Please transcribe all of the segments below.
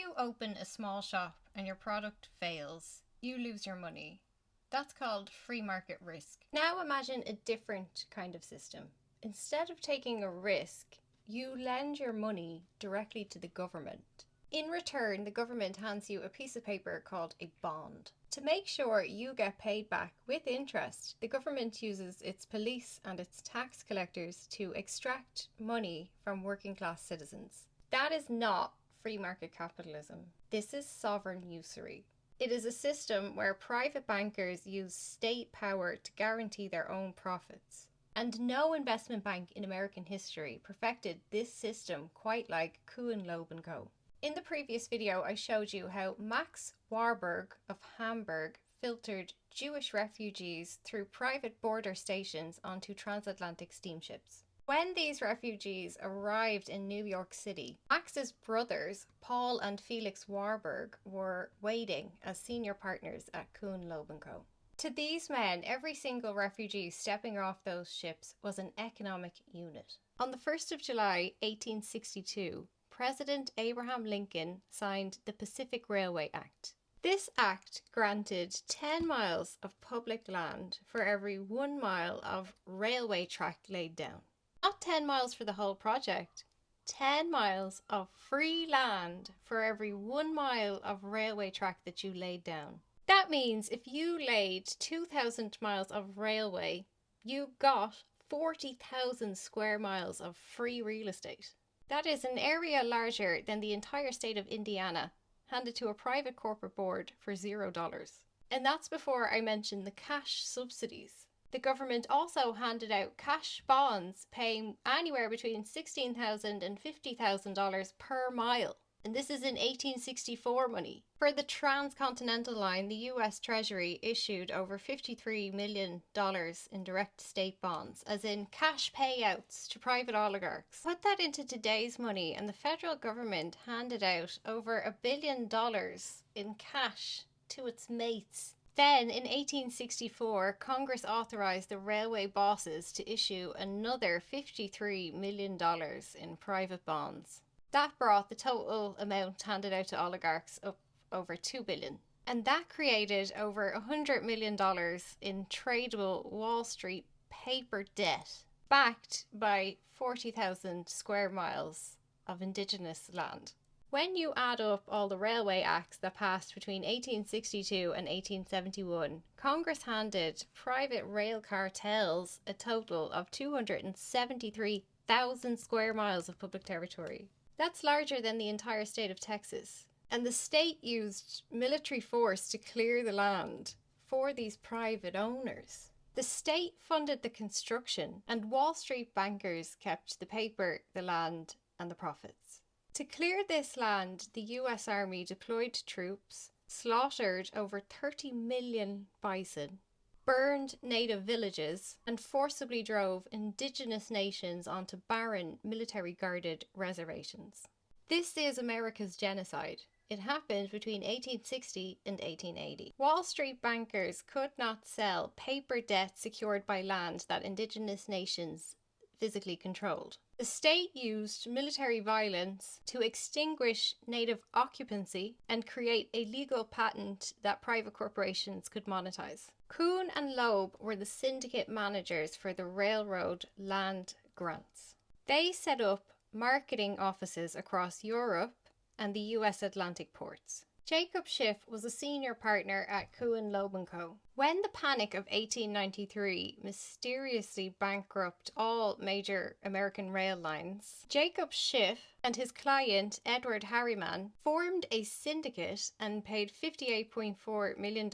you open a small shop and your product fails, you lose your money. That's called free market risk. Now imagine a different kind of system. Instead of taking a risk, you lend your money directly to the government. In return, the government hands you a piece of paper called a bond. To make sure you get paid back with interest, the government uses its police and its tax collectors to extract money from working class citizens. That is not free market capitalism. This is sovereign usury. It is a system where private bankers use state power to guarantee their own profits. And no investment bank in American history perfected this system quite like Kuhn, Loeb Co. In the previous video, I showed you how Max Warburg of Hamburg filtered Jewish refugees through private border stations onto transatlantic steamships. When these refugees arrived in New York City, Max's brothers, Paul and Felix Warburg, were waiting as senior partners at Kuhn, Loeb Co. To these men, every single refugee stepping off those ships was an economic unit. On the 1st of July, 1862, President Abraham Lincoln signed the Pacific Railway Act. This act granted 10 miles of public land for every 1 mile of railway track laid down. Not 10 miles for the whole project, 10 miles of free land for every 1 mile of railway track that you laid down. That means if you laid 2,000 miles of railway, you got 40,000 square miles of free real estate. That is an area larger than the entire state of Indiana, handed to a private corporate board for $0. And that's before I mention the cash subsidies. The government also handed out cash bonds paying anywhere between $16,000 and $50,000 per mile. And this is in 1864 money. For the transcontinental line, the US Treasury issued over $53 million in direct state bonds, as in cash payouts to private oligarchs. Put that into today's money, and the federal government handed out over $1 billion in cash to its mates. Then, in 1864, Congress authorized the railway bosses to issue another $53 million in private bonds. That brought the total amount handed out to oligarchs up over $2 billion. And that created over $100 million in tradable Wall Street paper debt, backed by 40,000 square miles of indigenous land. When you add up all the railway acts that passed between 1862 and 1871, Congress handed private rail cartels a total of 273,000 square miles of public territory. That's larger than the entire state of Texas. And the state used military force to clear the land for these private owners. The state funded the construction, and Wall Street bankers kept the paper, the land, and the profits. To clear this land, the US Army deployed troops, slaughtered over 30 million bison, burned native villages, and forcibly drove indigenous nations onto barren, military-guarded reservations. This is America's genocide. It happened between 1860 and 1880. Wall Street bankers could not sell paper debt secured by land that indigenous nations physically controlled. The state used military violence to extinguish native occupancy and create a legal patent that private corporations could monetize. Kuhn and Loeb were the syndicate managers for the railroad land grants. They set up marketing offices across Europe and the US Atlantic ports. Jacob Schiff was a senior partner at Kuhn, Loeb Co. When the Panic of 1893 mysteriously bankrupted all major American rail lines, Jacob Schiff and his client Edward Harriman formed a syndicate and paid $58.4 million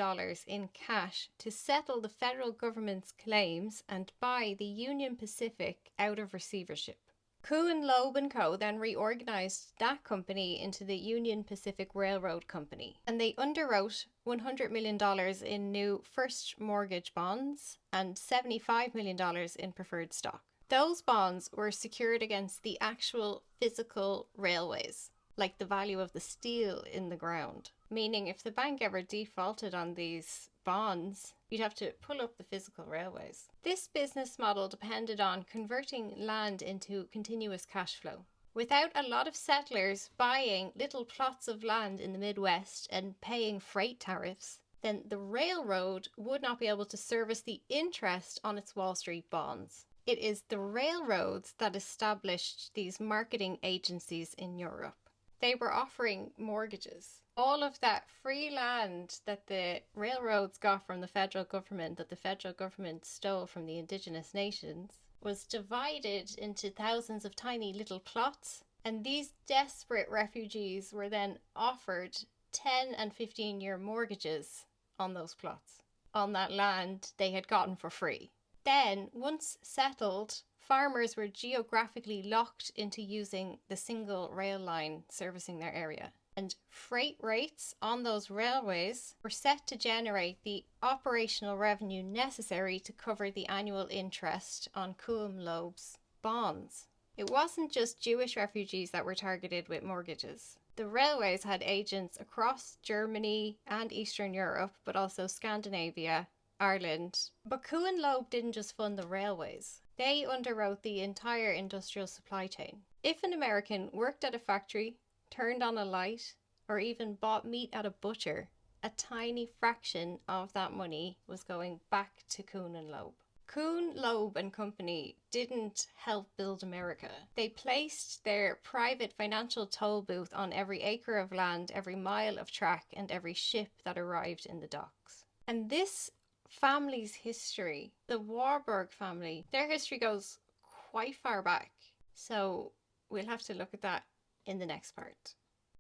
in cash to settle the federal government's claims and buy the Union Pacific out of receivership. Kuhn, Loeb Co. then reorganized that company into the Union Pacific Railroad Company, and they underwrote $100 million in new first mortgage bonds and $75 million in preferred stock. Those bonds were secured against the actual physical railways, like the value of the steel in the ground. Meaning if the bank ever defaulted on these bonds, you'd have to pull up the physical railways. This business model depended on converting land into continuous cash flow. Without a lot of settlers buying little plots of land in the Midwest and paying freight tariffs, then the railroad would not be able to service the interest on its Wall Street bonds. It is the railroads that established these marketing agencies in Europe. They were offering mortgages. All of that free land that the railroads got from the federal government, that the federal government stole from the indigenous nations, was divided into thousands of tiny little plots. And these desperate refugees were then offered 10 and 15-year mortgages on those plots, on that land they had gotten for free. Then, once settled, farmers were geographically locked into using the single rail line servicing their area. And freight rates on those railways were set to generate the operational revenue necessary to cover the annual interest on Kuhn Loeb's bonds. It wasn't just Jewish refugees that were targeted with mortgages. The railways had agents across Germany and Eastern Europe, but also Scandinavia, Ireland. But Kuhn Loeb didn't just fund the railways. They underwrote the entire industrial supply chain. If an American worked at a factory, turned on a light, or even bought meat at a butcher, a tiny fraction of that money was going back to Kuhn and Loeb. Kuhn, Loeb and Company didn't help build America. They placed their private financial toll booth on every acre of land, every mile of track, and every ship that arrived in the docks. And this family's history, the Warburg family, their history goes quite far back. So we'll have to look at that in the next part.